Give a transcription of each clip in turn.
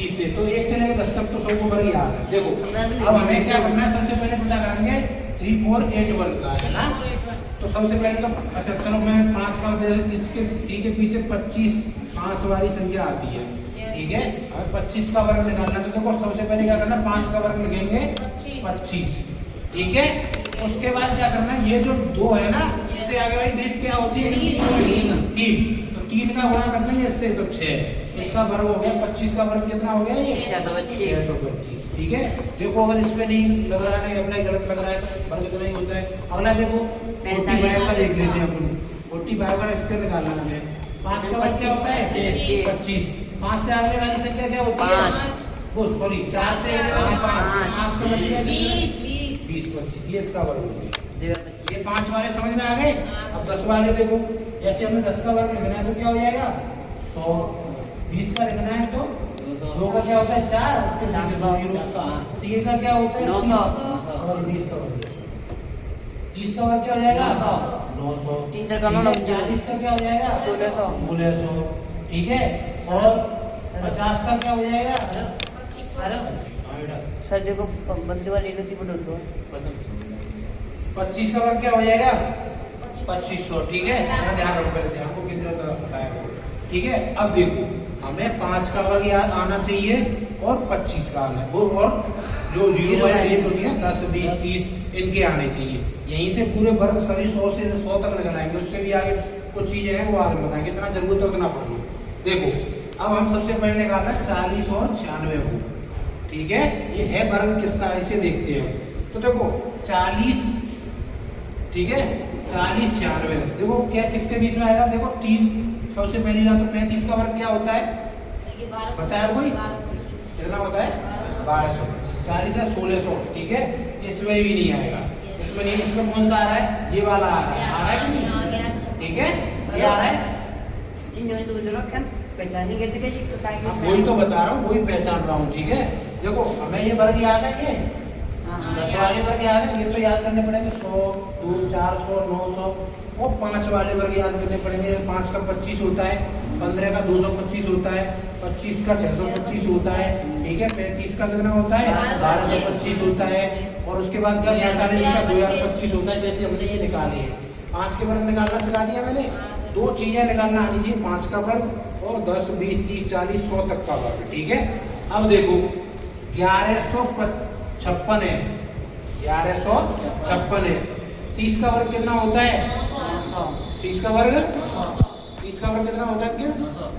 30 से, तो 1 से लेकर 10 तक तो 100 को वर्ग याद है। देखो अब हमें क्या करना है, सबसे पहले पता करेंगे 3 4 8 वर्ग का है ना। तो सबसे पहले तो अच्छा चलो मैं 5 का इसके सी के पीछे 25 5 वाली संख्या आती है, ठीक है। अब 25 का वर्ग निकालना है, तो देखो सबसे पहले क्या करना है, 5 का वर्ग लिखेंगे 25, ठीक है। उसके बाद क्या करना है, ये जो 2 है ना, इससे आगे वाली डिजिट क्या होती है, 3, तो 3 का गुणा करते हैं इससे तो 6, इसका वर्ग हो गया 25 का वर्ग कितना हो गया, ये 625, ठीक है। देखो अगर इस पे नहीं लग रहा है, अपना गलत लग रहा है तो वर्ग कितना ही होता है। अगला देखो 45 का देख लेते हैं अपन, 45 का इसके निकालना है। 5 का वर्ग क्या होता है 25, 5 से आगे वाली संख्या क्या होती है, वो सॉरी 4 से आगे वाली 5 का मतलब 20 25, ये इसका वर्ग हो गया। ये 5 वाले समझ में आ गए। अब 10 वाले देखो, जैसे हमें 10 का वर्ग लिखना है तो क्या हो जाएगा 100, 20 का लिखना है तो 2 का क्या होता है 4, उसके नीचे 0, 3 का क्या होता है 900 और 20 का वर्ग 30 का वर्ग क्या हो जाएगा 900, 40 का क्या हो जाएगा 1600, ठीक है। और 50 का क्या हो जाएगा सर देखो बंदे वाले इधर बोल दो 25 का वर्ग क्या हो जाएगा 2500, ठीक है। ध्यान रखो, पहले ध्यान को कितना पता है, ठीक है। अब देखो हमें 5 का वर्ग याद आना चाहिए और 25 का आना है, वो और जो 0 वाली डिजिट होती है 10 20 30 इनके आने चाहिए। यहीं से पूरे वर्ग सभी 100 से 100 तक निकलाएंगे, उससे भी आगे कुछ चीजें हैं वो आगे बताएंगे, कितना जरूरत है उतना पढ़ना। देखो अब हम सबसे पहले निकालना है 40 और 96 को, ठीक है। ये है वर्ग किसका, इसे देखते हैं। तो देखो 40, ठीक है, 40 96, देखो क्या किसके बीच में आएगा, देखो 3 सबसे पहली बात तो 35 का वर्ग क्या होता है बताया कोई, कितना होता है 1225, 40 है 1600, ठीक है। इसमें भी नहीं आएगा, इसमें नहीं, इसमें कौन सा आ रहा है, ये वाला आ रहा है कि नहीं, ठीक है, ये आ रहा है। वही तो बता रहा हूँ, वही पहचान रहा हूँ, ठीक है। देखो हमें ये वर्ग याद है, ये 10 वाले वर्ग याद है, ये तो याद करने पड़ेंगे 100 2 400 900, और 5 वाले वर्ग याद करने पड़ेंगे। 5 का 25 होता है, 15 का 225 होता है, 25 का 625 होता है, ठीक है। 35 का कितना होता है 1225 होता है, और उसके बाद क्या 45 का 2025 होता है। जैसे हमने ये निकाले हैं, 5 के वर्ग निकालना सिखा दिया मैंने। 2 चीजें निकालना आनी चाहिए, 5 का वर्ग और 10 20 30 40 100 तक का वर्ग, ठीक है। अब देखो 1156 है, 1156 है। 30 का वर्ग कितना होता है 30 का वर्ग कितना होता है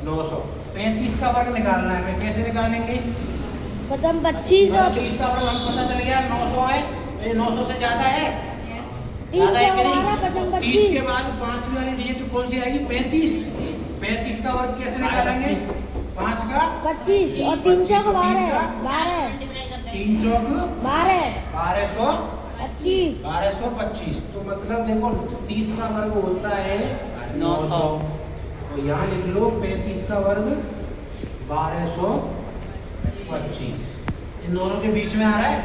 900। 35 का वर्ग निकालना है, कैसे निकालेंगे, 25 और 30 का वर्ग हम पता चल गया 900 है, तो ये 900 से ज्यादा है, 3 है कि नहीं? 12 30 के बाद 5वीं वाली डिजिट कौन सी आएगी 35, 35 का वर्ग कैसे निकालेंगे 5 का 25 और 3 चौक 12 3 चौक 1225, तो मतलब देखो 30 का वर्ग होता है 900, तो यहाँ लिख लो 35 का वर्ग 1225, इन दोनों के बीच में आ रहा है।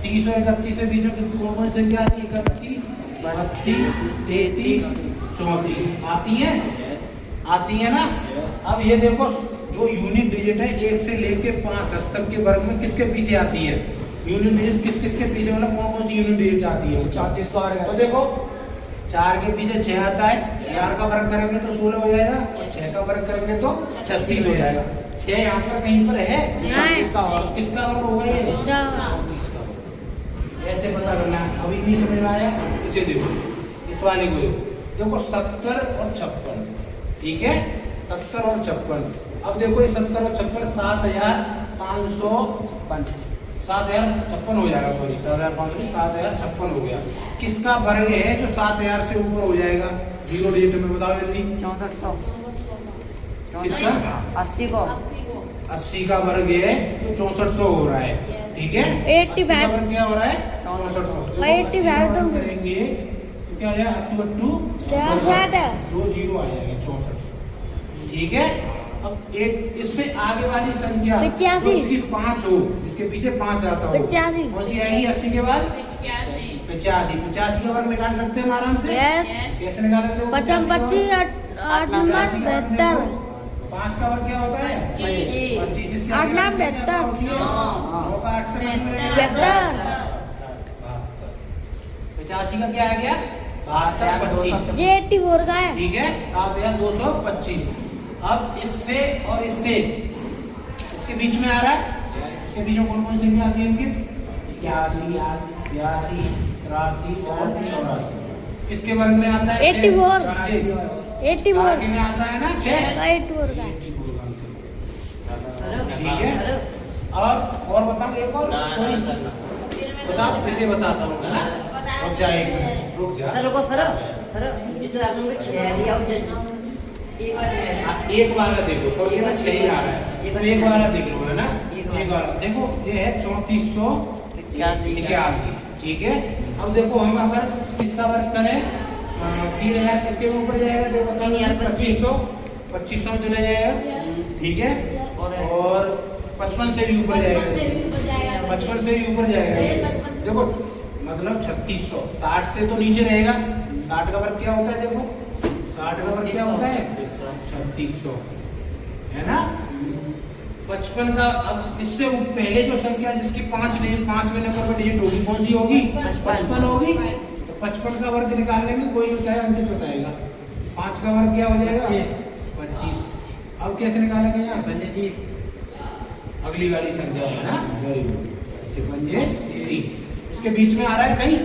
30 और 31 के बीच में कौन कौन संख्या आती है 31 32 33 34 आती है ना। अब ये देखो जो यूनिट डिजिट है 1 से लेके 5 10 तक के वर्ग में किसके पीछे आती है, यूनिट डिजिट किसके पीछे, मतलब कौन कौन सी यूनिट डिजिट आती है 34 का वर्ग। तो देखो 4 के पीछे 6 आता है, 4 का वर्ग करेंगे तो 16 हो जाएगा, और 6 का वर्ग करेंगे तो 36 हो जाएगा। 6 यहाँ पर कहीं पर है, 36 का वर्ग किसका वर्ग होगा ये 34 का वर्ग। ऐसे पता करना है। अभी नहीं समझ में आया, इसे देखो, इस वाले को देखो 70 और 56, ठीक है, 70 और 56। अब देखो ये 70 और 56 7056 हो जाएगा, सॉरी 7056 हो गया। किसका वर्ग है जो 7000 से ऊपर हो जाएगा 0 डिजिट में, बताओ जल्दी। 6400 किसका 80 का वर्ग है तो 6400 हो रहा है, ठीक है। 85 का वर्ग क्या हो रहा है 6400, 85 करेंगे तो क्या हो जाएगा 2 2 0 आ जाएगा 6400, ठीक है। अब एक इससे आगे वाली संख्या 85, तो इसकी 5 हो, इसके पीछे 5 आता हो, 85 कौन सी आएगी 80 के बाद 85 का वर्ग निकाल सकते हैं आराम से। यस, कैसे निकालेंगे 55 8 72 5 का वर्ग क्या होता है? 25। 25 इससे आठ आगे नाम कितने बेहतर। होती है? 9 का 8 से कम मिलेगा। बेहतर। 85 का क्या आ गया? 72 25। ये 84 का है। ठीक है, 7225। अब इससे और इससे इसके बीच में आ रहा है, इसके बीच में कौन कौन सी संख्या आती है इनकी? 81, 82, 83 और 84। किसके वर्ग में आता है? 84। 84 84 में आता है ना 6। का 84 का है। ठीक है, अब और बताओ एक और कोई बताओ, इसे बताता हूँ है ना। रुक जा एक मिनट, रुक जा। सर रुको सर ये तो आप लोगों को 6 दिया एक बार एक बार देखो, सब ये 6 ही आ रहा है, तो एक बार देख लो है ना। एक बार देखो, ये है 3481। ठीक है, अब देखो हम अगर इसका वर्ग करें 3000 किसके ऊपर जाएगा? देखो 2500 में चला जाएगा। ठीक है, और 55 से भी ऊपर जाएगा, 55 से भी ऊपर जाएगा। देखो मतलब 3600, 60 से तो नीचे रहेगा। 60 का वर्ग क्या होता है? देखो 60 का वर्ग क्या होता है? 3600 है ना। 55 का, अब इससे पहले जो संख्या जिसकी 5 में नंबर पर डिजिट होगी कौन सी होगी? 55 होगी। तो 55 का वर्ग निकाल लेंगे, कोई बताएगा, अंकित बताएगा। 5 का वर्ग क्या हो जाएगा? 25। अब कैसे निकालेंगे यहाँ? 30। अगली वाली संख्या है ना, वेरी गुड। 30 इसके बीच में आ रहा है कहीं?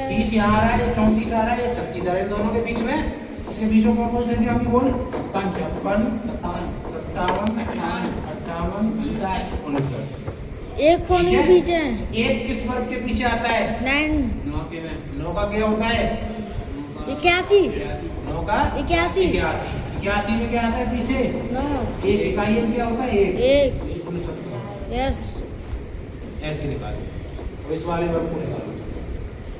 30 यहाँ आ रहा है, 34 आ रहा है, 36 आ रहा है, इन दोनों के बीच में। इसके बीच में कौन कौन सी संख्या होगी? बोल। 55, 57, 58, 59। एक कौन के पीछे है? एक किस वर्ग के पीछे आता है? 9 9 का क्या होता है? 81 9 का 81 81 में क्या आता है पीछे? 9 एक इकाई में क्या होता है? एक। यस ऐसे निकालिए, तो इस वाले वर्ग को निकालो।